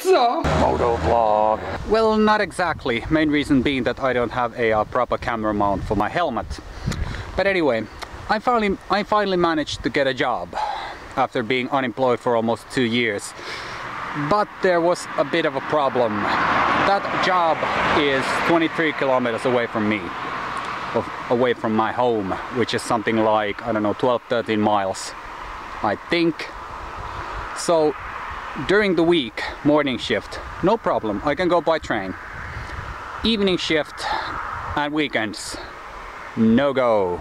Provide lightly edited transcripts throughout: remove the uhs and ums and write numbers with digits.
pizza! Moto vlog. Well, not exactly. Main reason being that I don't have a proper camera mount for my helmet. But anyway, I finally managed to get a job after being unemployed for almost 2 years. But there was a bit of a problem. That job is 23 kilometers away from me. Away from my home, which is something like, I don't know, 12-13 miles, I think. So during the week, morning shift, no problem, I can go by train. Evening shift and weekends, no go.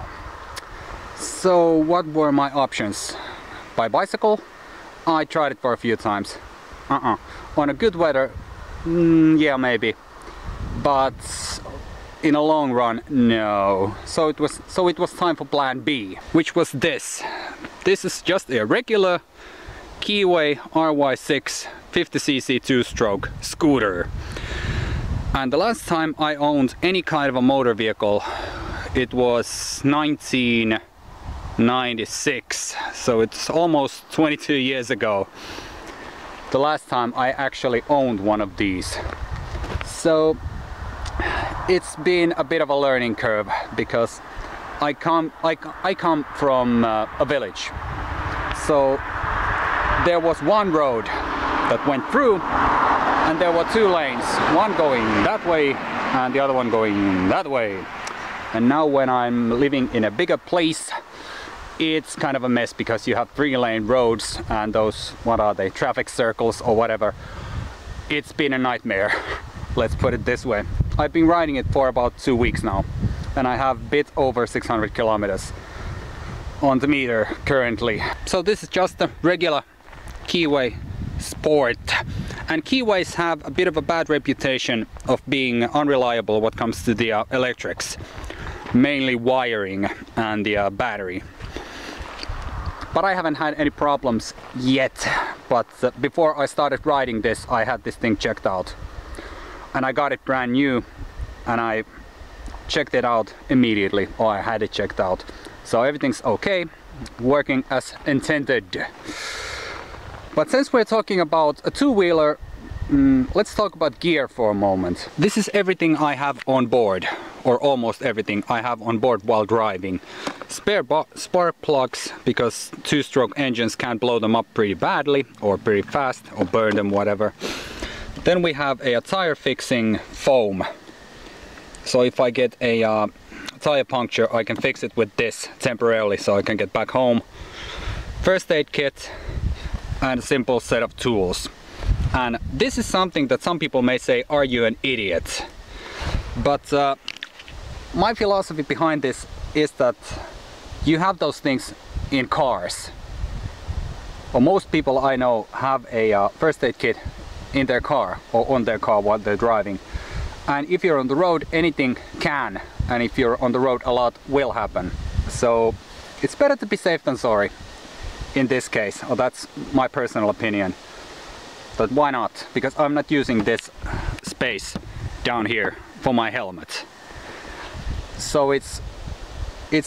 So what were my options? By bicycle? I tried it for a few times. On a good weather, yeah, maybe. But in a long run, no. So it was time for plan B, which was this. This is just a regular Keyway RY6 50cc 2-stroke scooter. And the last time I owned any kind of a motor vehicle, it was 1996. So it's almost 22 years ago. The last time I actually owned one of these. So it's been a bit of a learning curve because I come from a village. So there was one road that went through and there were 2 lanes, one going that way and the other one going that way. And now when I'm living in a bigger place, it's kind of a mess because you have 3-lane roads and those, what are they, traffic circles or whatever. It's been a nightmare, let's put it this way. I've been riding it for about 2 weeks now and I have a bit over 600 kilometers on the meter currently. So this is just a regular Keyway Sport. And Keyways have a bit of a bad reputation of being unreliable when it comes to the electrics. Mainly wiring and the battery. But I haven't had any problems yet. But before I started riding this, I had this thing checked out. And I got it brand new and I checked it out immediately, or I had it checked out. So everything's okay, working as intended. But since we're talking about a 2-wheeler, let's talk about gear for a moment. This is everything I have on board, or almost everything I have on board while driving. Spare spark plugs, because 2-stroke engines can blow them up pretty badly, or pretty fast, or burn them, whatever. Then we have a tire fixing foam. So if I get a tire puncture, I can fix it with this temporarily so I can get back home. First aid kit and a simple set of tools. And this is something that some people may say, are you an idiot? But my philosophy behind this is that you have those things in cars. Or most people I know have a first aid kit in their car or on their car while they're driving. And if you're on the road, anything can, and if you're on the road, a lot will happen. So it's better to be safe than sorry in this case, or that's my personal opinion. But why not? Because I'm not using this space down here for my helmet. So it's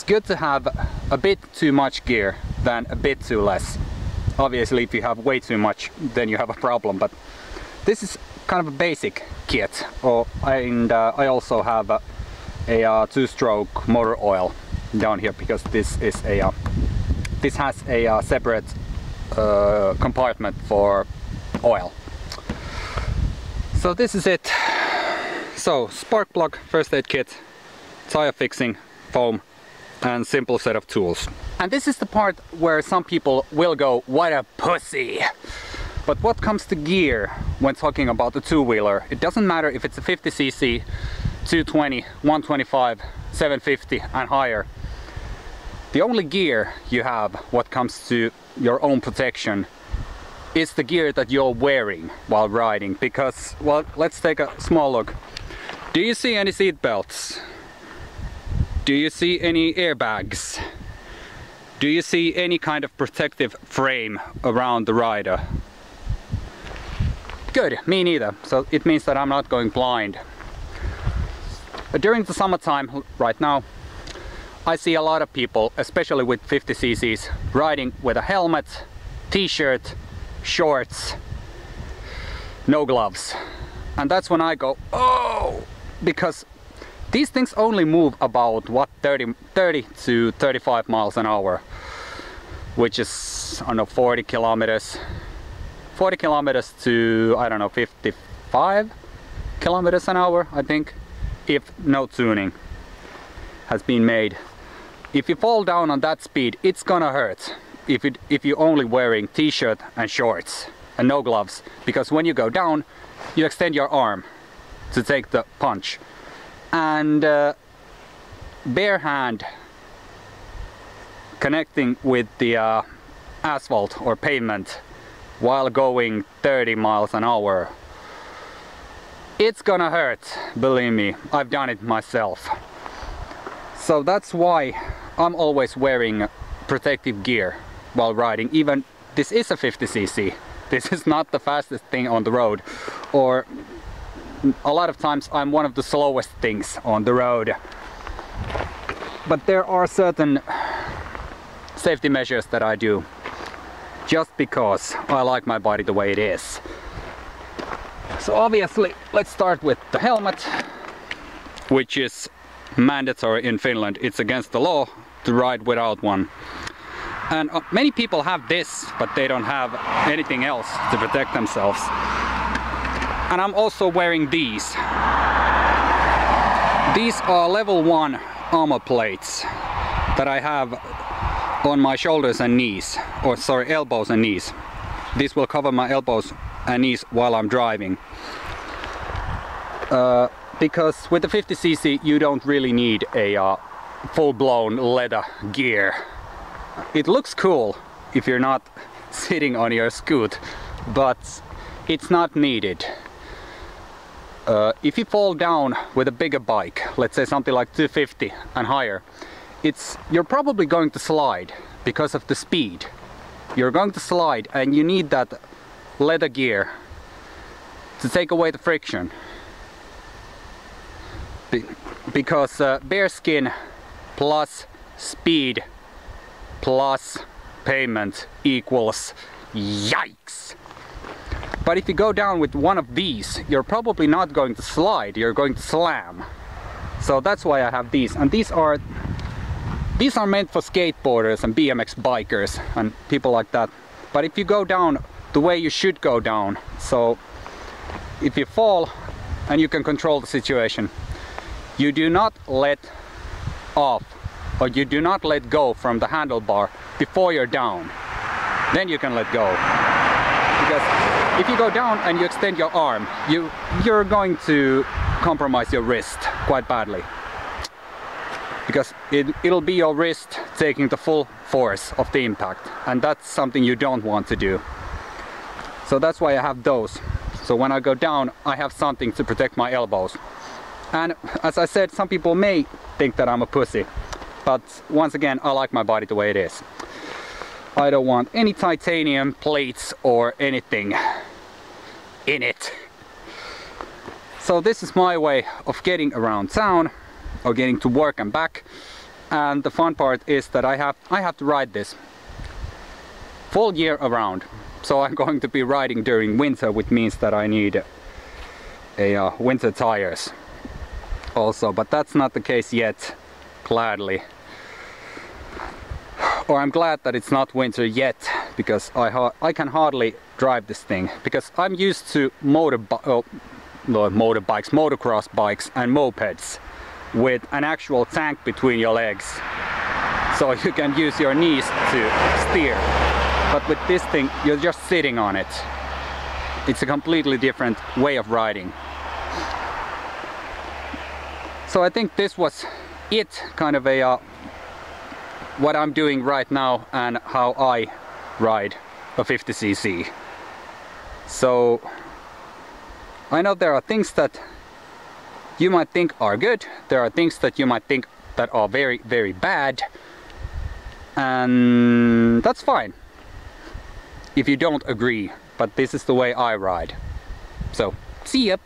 good to have a bit too much gear than a bit too less. Obviously, if you have way too much, then you have a problem, but this is kind of a basic kit. And I also have a 2-stroke motor oil down here because this is this has a separate compartment for oil. So this is it. So spark plug, first aid kit, tire fixing, foam, and simple set of tools. And this is the part where some people will go, what a pussy! But what comes to gear when talking about a 2-wheeler, it doesn't matter if it's a 50cc, 220, 125, 750 and higher. The only gear you have what comes to your own protection is the gear that you're wearing while riding. Because, well, let's take a small look. Do you see any seat belts? Do you see any airbags? Do you see any kind of protective frame around the rider? Good, me neither. So it means that I'm not going blind. During the summertime, right now, I see a lot of people, especially with 50cc's, riding with a helmet, t-shirt, shorts, no gloves. And that's when I go, oh, because these things only move about what, 30 to 35 miles an hour, which is, I don't know, 40 kilometers to, I don't know, 55 kilometers an hour, I think, if no tuning has been made. If you fall down on that speed, it's gonna hurt if you're only wearing t-shirt and shorts and no gloves, because when you go down, you extend your arm to take the punch, and bare hand connecting with the asphalt or pavement while going 30 miles an hour, it's gonna hurt, believe me, I've done it myself. So that's why I'm always wearing protective gear while riding. Even this is a 50cc. This is not the fastest thing on the road, or a lot of times I'm one of the slowest things on the road. But there are certain safety measures that I do just because I like my body the way it is. So obviously, let's start with the helmet, which is mandatory in Finland. It's against the law to ride without one. And many people have this, but they don't have anything else to protect themselves. And I'm also wearing these. These are level 1 armor plates that I have on my shoulders and knees, or sorry, elbows and knees. This will cover my elbows and knees while I'm driving. Because with the 50cc you don't really need a full-blown leather gear. It looks cool if you're not sitting on your scoot, but it's not needed. If you fall down with a bigger bike, let's say something like 250 and higher, you're probably going to slide because of the speed. You're going to slide, and you need that leather gear to take away the friction. Because bare skin plus speed plus pavement equals yikes. But if you go down with one of these, you're probably not going to slide, you're going to slam. So that's why I have these. And these are meant for skateboarders and BMX bikers and people like that. But if you go down the way you should go down, so if you fall and you can control the situation, you do not let off, or you do not let go from the handlebar before you're down. Then you can let go. Because if you go down and you extend your arm, you're going to compromise your wrist quite badly. Because it'll be your wrist taking the full force of the impact, and that's something you don't want to do. So that's why I have those. So when I go down, I have something to protect my elbows. And as I said, some people may think that I'm a pussy, but once again, I like my body the way it is. I don't want any titanium plates or anything in it. So this is my way of getting around town, or getting to work and back. And the fun part is that I have to ride this full year around. So I'm going to be riding during winter, which means that I need winter tires also, but that's not the case yet, gladly. Or I'm glad that it's not winter yet, because I can hardly drive this thing, because I'm used to motorbikes, motocross bikes and mopeds with an actual tank between your legs, so you can use your knees to steer. But with this thing, you're just sitting on it. It's a completely different way of riding. So I think this was it, kind of what I'm doing right now and how I ride a 50cc. So I know there are things that you might think are good, there are things that you might think that are very, very bad, and that's fine if you don't agree, but this is the way I ride. So, see ya!